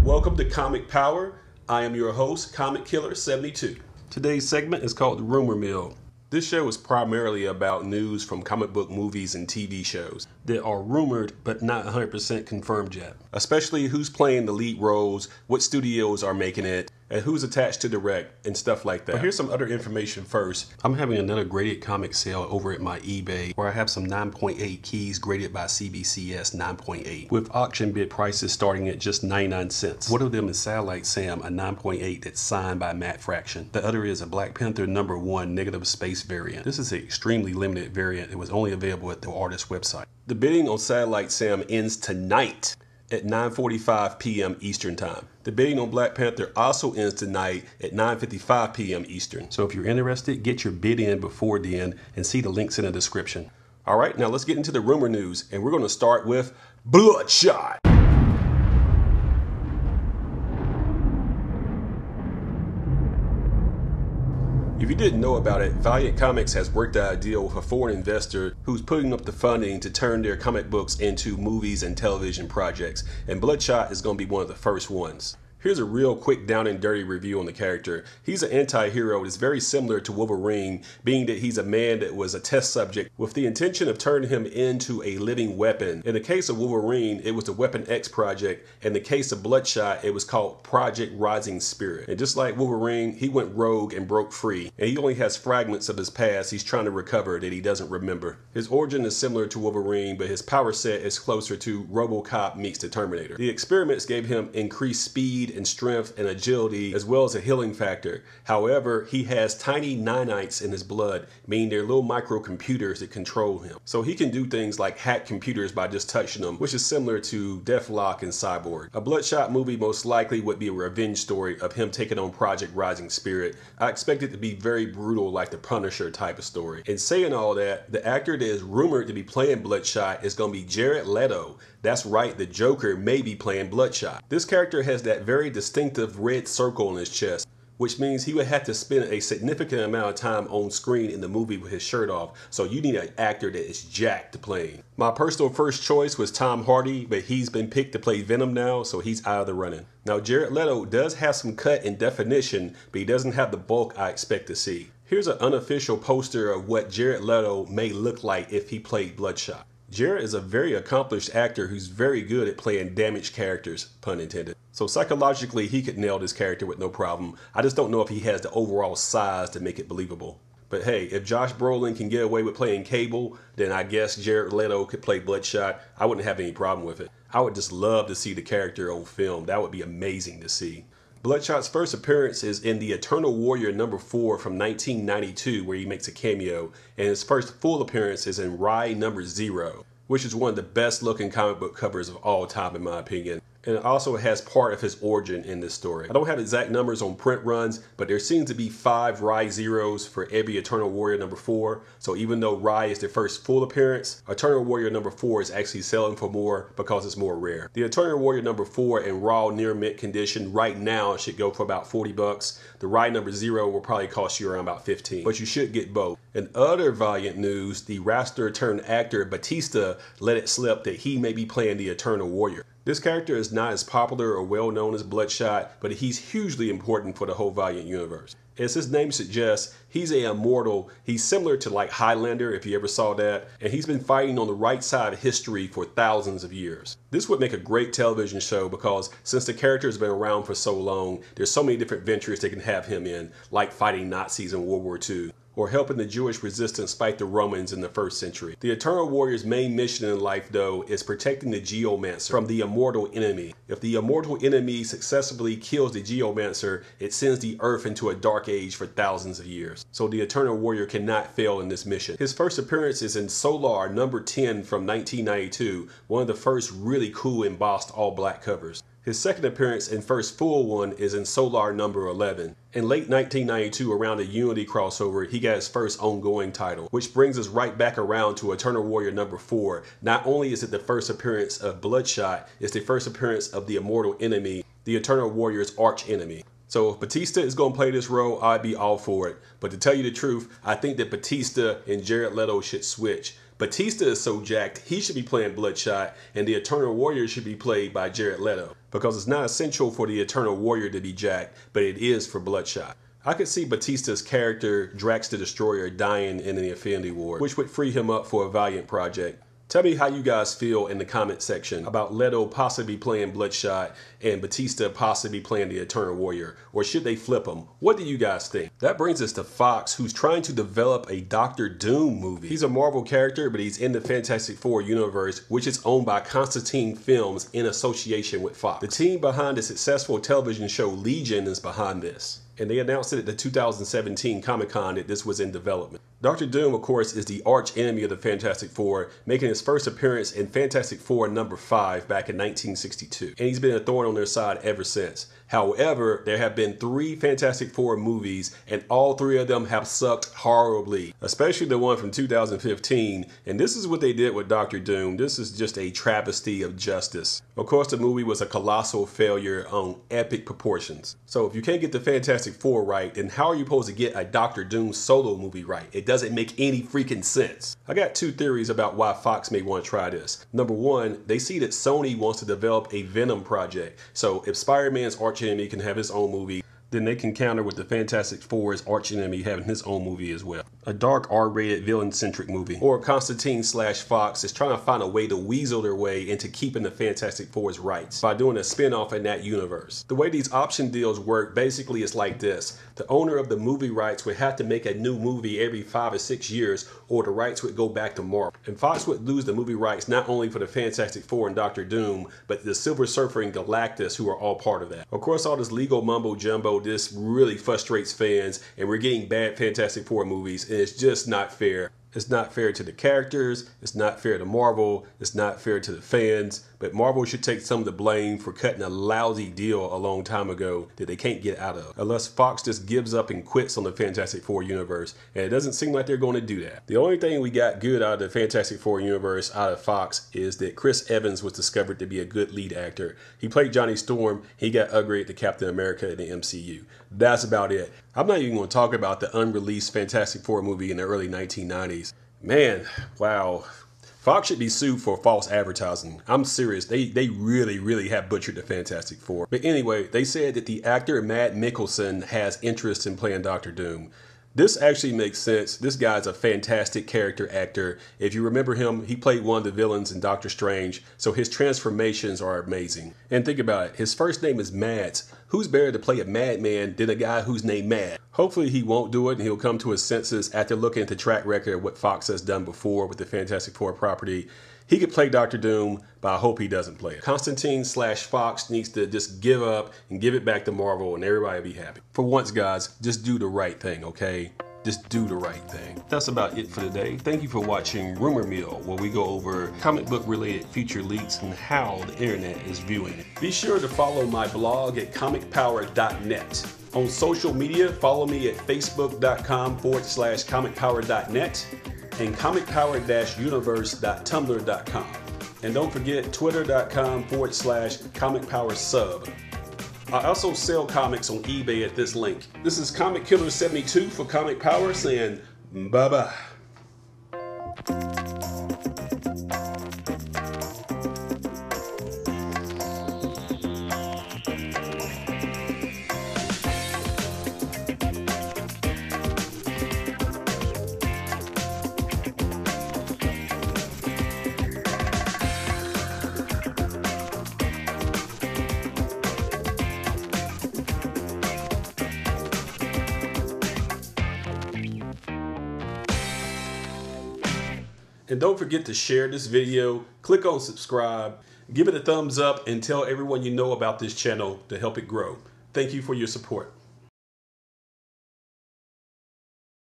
Welcome to Comic Power. I am your host, Comic Killer 72. Today's segment is called The Rumor Mill. This show is primarily about news from comic book movies and TV shows that are rumored but not 100% confirmed yet. Especially who's playing the lead roles, what studios are making it, and who's attached to direct and stuff like that. But here's some other information first. I'm having another graded comic sale over at my eBay where I have some 9.8 keys graded by CBCS 9.8 with auction bid prices starting at just 99 cents. One of them is Satellite Sam, a 9.8 that's signed by Matt Fraction. The other is a Black Panther #1 negative space variant. This is an extremely limited variant. It was only available at the artist's website. The bidding on Satellite Sam ends tonight at 9:45 p.m. Eastern Time. The bidding on Black Panther also ends tonight at 9:55 p.m. Eastern. So if you're interested, get your bid in before then and see the links in the description. All right, now let's get into the rumor news, and we're going to start with Bloodshot. If you didn't know about it, Valiant Comics has worked out a deal with a foreign investor who's putting up the funding to turn their comic books into movies and television projects, and Bloodshot is going to be one of the first ones. Here's a real quick down and dirty review on the character. He's an anti-hero that's very similar to Wolverine, being that he's a man that was a test subject with the intention of turning him into a living weapon. In the case of Wolverine, it was the Weapon X project. In the case of Bloodshot, it was called Project Rising Spirit. And just like Wolverine, he went rogue and broke free. And he only has fragments of his past he's trying to recover that he doesn't remember. His origin is similar to Wolverine, but his power set is closer to RoboCop meets the Terminator. The experiments gave him increased speed and strength and agility, as well as a healing factor. However, he has tiny nanites in his blood, meaning they're little microcomputers that control him. So he can do things like hack computers by just touching them, which is similar to Deathlock and Cyborg. A Bloodshot movie most likely would be a revenge story of him taking on Project Rising Spirit. I expect it to be very brutal, like the Punisher type of story. And saying all that, the actor that is rumored to be playing Bloodshot is going to be Jared Leto. That's right, the Joker may be playing Bloodshot. This character has that very distinctive red circle on his chest, which means he would have to spend a significant amount of time on screen in the movie with his shirt off, so you need an actor that is jacked to play him. My personal first choice was Tom Hardy, but he's been picked to play Venom now, so he's out of the running. Now Jared Leto does have some cut and definition, but he doesn't have the bulk I expect to see. Here's an unofficial poster of what Jared Leto may look like if he played Bloodshot. Jared is a very accomplished actor who's very good at playing damaged characters, pun intended. So psychologically, he could nail this character with no problem. I just don't know if he has the overall size to make it believable. But hey, if Josh Brolin can get away with playing Cable, then I guess Jared Leto could play Bloodshot. I wouldn't have any problem with it. I would just love to see the character on film. That would be amazing to see. Bloodshot's first appearance is in The Eternal Warrior #4 from 1992, where he makes a cameo, and his first full appearance is in Rye #0, which is one of the best looking comic book covers of all time in my opinion. And it also has part of his origin in this story. I don't have exact numbers on print runs, but there seems to be 5 Rye Zeros for every Eternal Warrior #4. So even though Rye is the first full appearance, Eternal Warrior #4 is actually selling for more because it's more rare. The Eternal Warrior #4 in raw near mint condition right now should go for about 40 bucks. The Rye #0 will probably cost you around about 15, but you should get both. In other Valiant news, the wrestler turned actor Batista let it slip that he may be playing the Eternal Warrior. This character is not as popular or well known as Bloodshot, but he's hugely important for the whole Valiant universe. As his name suggests, he's an immortal. He's similar to like Highlander, if you ever saw that, and he's been fighting on the right side of history for thousands of years. This would make a great television show because since the character has been around for so long, there's so many different ventures they can have him in, like fighting Nazis in World War II. Or helping the Jewish resistance fight the Romans in the 1st century. The Eternal Warrior's main mission in life, though, is protecting the GEOMANCER from the immortal enemy. If the immortal enemy successfully kills the GEOMANCER, it sends the Earth into a dark age for thousands of years. So the Eternal Warrior cannot fail in this mission. His first appearance is in Solar #10 from 1992, one of the first really cool embossed all-black covers. His second appearance and first full one is in Solar #11. In late 1992, around the Unity crossover, he got his first ongoing title, which brings us right back around to Eternal Warrior #4. Not only is it the first appearance of Bloodshot, it's the first appearance of the immortal enemy, the Eternal Warrior's arch enemy. So if Batista is going to play this role, I'd be all for it. But to tell you the truth, I think that Batista and Jared Leto should switch. Batista is so jacked, he should be playing Bloodshot, and the Eternal Warrior should be played by Jared Leto. Because it's not essential for the Eternal Warrior to be jacked, but it is for Bloodshot. I could see Batista's character, Drax the Destroyer, dying in the Infinity War, which would free him up for a Valiant project. Tell me how you guys feel in the comment section about Leto possibly playing Bloodshot and Batista possibly playing the Eternal Warrior, or should they flip them? What do you guys think? That brings us to Fox, who's trying to develop a Doctor Doom movie. He's a Marvel character, but he's in the Fantastic Four universe, which is owned by Constantine Films in association with Fox. The team behind the successful television show Legion is behind this, and they announced it at the 2017 Comic-Con that this was in development. Dr. Doom, of course, is the arch enemy of the Fantastic Four, making his first appearance in Fantastic Four #5 back in 1962. And he's been a thorn on their side ever since. However, there have been 3 Fantastic Four movies, and all 3 of them have sucked horribly, especially the one from 2015. And this is what they did with Dr. Doom. This is just a travesty of justice. Of course, the movie was a colossal failure on epic proportions. So if you can't get the Fantastic Four right, then how are you supposed to get a Dr. Doom solo movie right? It doesn't make any freaking sense. I got 2 theories about why Fox may want to try this. Number 1, they see that Sony wants to develop a Venom project. So if Spider-Man's arch enemy can have his own movie, then they can counter with the Fantastic Four's arch enemy having his own movie as well. A dark R-rated villain-centric movie. Or Constantine/Fox is trying to find a way to weasel their way into keeping the Fantastic Four's rights by doing a spin-off in that universe. The way these option deals work basically is like this. The owner of the movie rights would have to make a new movie every 5 or 6 years, or the rights would go back to Marvel. And Fox would lose the movie rights not only for the Fantastic Four and Dr. Doom, but the Silver Surfer and Galactus, who are all part of that. Of course, all this legal mumbo-jumbo, this really frustrates fans, and we're getting bad Fantastic Four movies, and it's just not fair. It's not fair to the characters, it's not fair to Marvel, it's not fair to the fans, but Marvel should take some of the blame for cutting a lousy deal a long time ago that they can't get out of, unless Fox just gives up and quits on the Fantastic Four universe, and it doesn't seem like they're going to do that. The only thing we got good out of the Fantastic Four universe out of Fox is that Chris Evans was discovered to be a good lead actor. He played Johnny Storm, he got upgraded to Captain America in the MCU. That's about it. I'm not even going to talk about the unreleased Fantastic Four movie in the early 1990s. Man, wow. Fox should be sued for false advertising. I'm serious. They really have butchered the Fantastic Four. But anyway, they said that the actor Matt Mikkelsen has interest in playing Dr. Doom. This actually makes sense. This guy's a fantastic character actor. If you remember him, he played one of the villains in Doctor Strange, so his transformations are amazing. And think about it, his first name is Mads. Who's better to play a madman than a guy who's named Mad? Hopefully he won't do it and he'll come to his senses after looking at the track record of what Fox has done before with the Fantastic Four property. He could play Dr. Doom, but I hope he doesn't play it. Constantine/Fox needs to just give up and give it back to Marvel and everybody will be happy. For once, guys, just do the right thing, okay? Just do the right thing. That's about it for today. Thank you for watching Rumor Mill, where we go over comic book related feature leaks and how the internet is viewing it. Be sure to follow my blog at comicpower.net. On social media, follow me at facebook.com/comicpower.net and comicpower-universe.tumblr.com. And don't forget twitter.com/comicpowersub. I also sell comics on eBay at this link. This is Comic Killer 72 for Comic Power saying bye-bye. And don't forget to share this video, click on subscribe, give it a thumbs up, and tell everyone you know about this channel to help it grow. Thank you for your support.